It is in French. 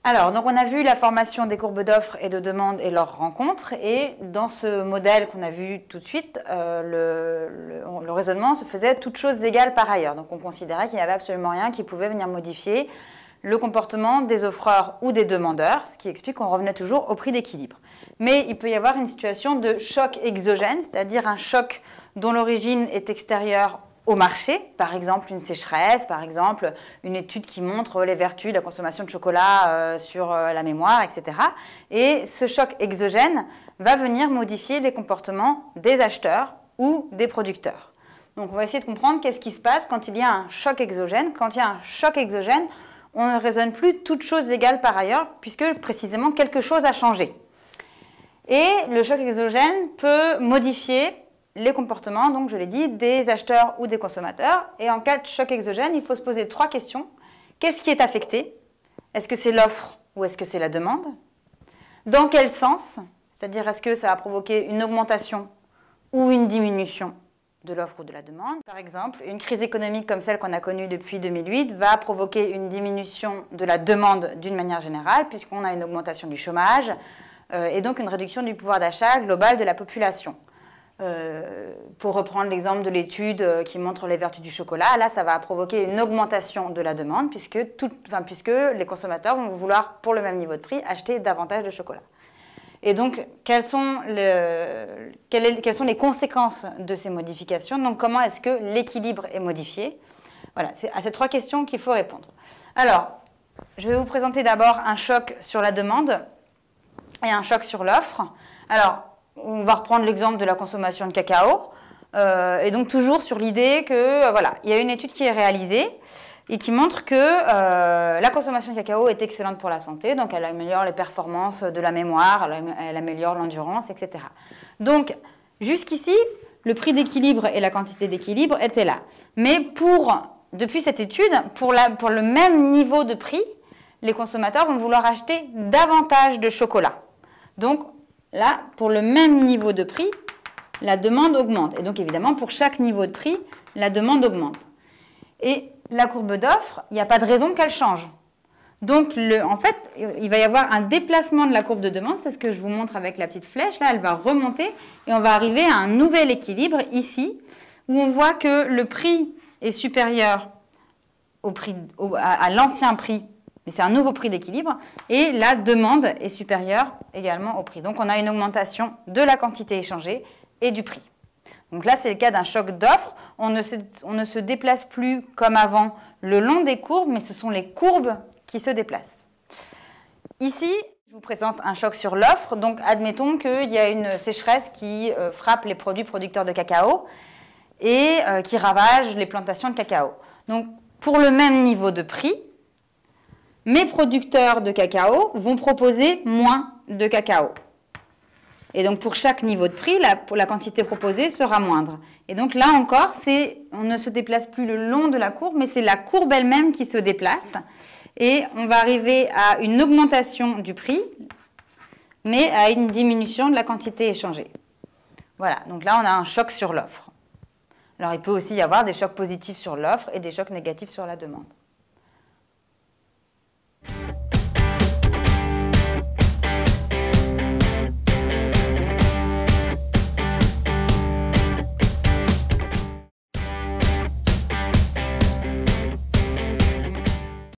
Alors, donc on a vu la formation des courbes d'offres et de demande et leur rencontre. Et dans ce modèle qu'on a vu tout de suite, le raisonnement se faisait toutes choses égales par ailleurs. Donc on considérait qu'il n'y avait absolument rien qui pouvait venir modifier le comportement des offreurs ou des demandeurs, ce qui explique qu'on revenait toujours au prix d'équilibre. Mais il peut y avoir une situation de choc exogène, c'est-à-dire un choc dont l'origine est extérieure au marché, par exemple une sécheresse, par exemple une étude qui montre les vertus de la consommation de chocolat sur la mémoire, etc. Et ce choc exogène va venir modifier les comportements des acheteurs ou des producteurs. Donc on va essayer de comprendre qu'est-ce qui se passe quand il y a un choc exogène. Quand il y a un choc exogène, on ne raisonne plus toutes choses égales par ailleurs, puisque précisément quelque chose a changé. Et le choc exogène peut modifier les comportements, donc je l'ai dit, des acheteurs ou des consommateurs. Et en cas de choc exogène, il faut se poser 3 questions. Qu'est-ce qui est affecté? Est-ce que c'est l'offre ou est-ce que c'est la demande? Dans quel sens? C'est-à-dire, est-ce que ça va provoquer une augmentation ou une diminution de l'offre ou de la demande? Par exemple, une crise économique comme celle qu'on a connue depuis 2008 va provoquer une diminution de la demande d'une manière générale, puisqu'on a une augmentation du chômage et donc une réduction du pouvoir d'achat global de la population. Pour reprendre l'exemple de l'étude qui montre les vertus du chocolat, là, ça va provoquer une augmentation de la demande puisque les consommateurs vont vouloir, pour le même niveau de prix, acheter davantage de chocolat. Et donc, quelles sont les conséquences de ces modifications? Donc, comment est-ce que l'équilibre est modifié? Voilà, c'est à ces 3 questions qu'il faut répondre. Alors, je vais vous présenter d'abord un choc sur la demande et un choc sur l'offre. Alors, on va reprendre l'exemple de la consommation de cacao, et donc toujours sur l'idée que, voilà, il y a une étude qui est réalisée et qui montre que la consommation de cacao est excellente pour la santé, donc elle améliore les performances de la mémoire, elle améliore l'endurance, etc. Donc, jusqu'ici, le prix d'équilibre et la quantité d'équilibre étaient là. Mais depuis cette étude, pour le même niveau de prix, les consommateurs vont vouloir acheter davantage de chocolat. Donc, là, pour le même niveau de prix, la demande augmente. Et donc, évidemment, pour chaque niveau de prix, la demande augmente. Et la courbe d'offre, il n'y a pas de raison qu'elle change. Donc, en fait, il va y avoir un déplacement de la courbe de demande. C'est ce que je vous montre avec la petite flèche. Là, elle va remonter et on va arriver à un nouvel équilibre ici, où on voit que le prix est supérieur à l'ancien prix. Mais c'est un nouveau prix d'équilibre et la demande est supérieure également au prix. Donc on a une augmentation de la quantité échangée et du prix. Donc là, c'est le cas d'un choc d'offre. On ne se déplace plus comme avant le long des courbes, mais ce sont les courbes qui se déplacent. Ici, je vous présente un choc sur l'offre. Donc admettons qu'il y a une sécheresse qui frappe les produits producteurs de cacao et qui ravage les plantations de cacao. Donc pour le même niveau de prix, mes producteurs de cacao vont proposer moins de cacao. Et donc, pour chaque niveau de prix, la quantité proposée sera moindre. Et donc, là encore, on ne se déplace plus le long de la courbe, mais c'est la courbe elle-même qui se déplace. Et on va arriver à une augmentation du prix, mais à une diminution de la quantité échangée. Voilà, donc là, on a un choc sur l'offre. Alors, il peut aussi y avoir des chocs positifs sur l'offre et des chocs négatifs sur la demande.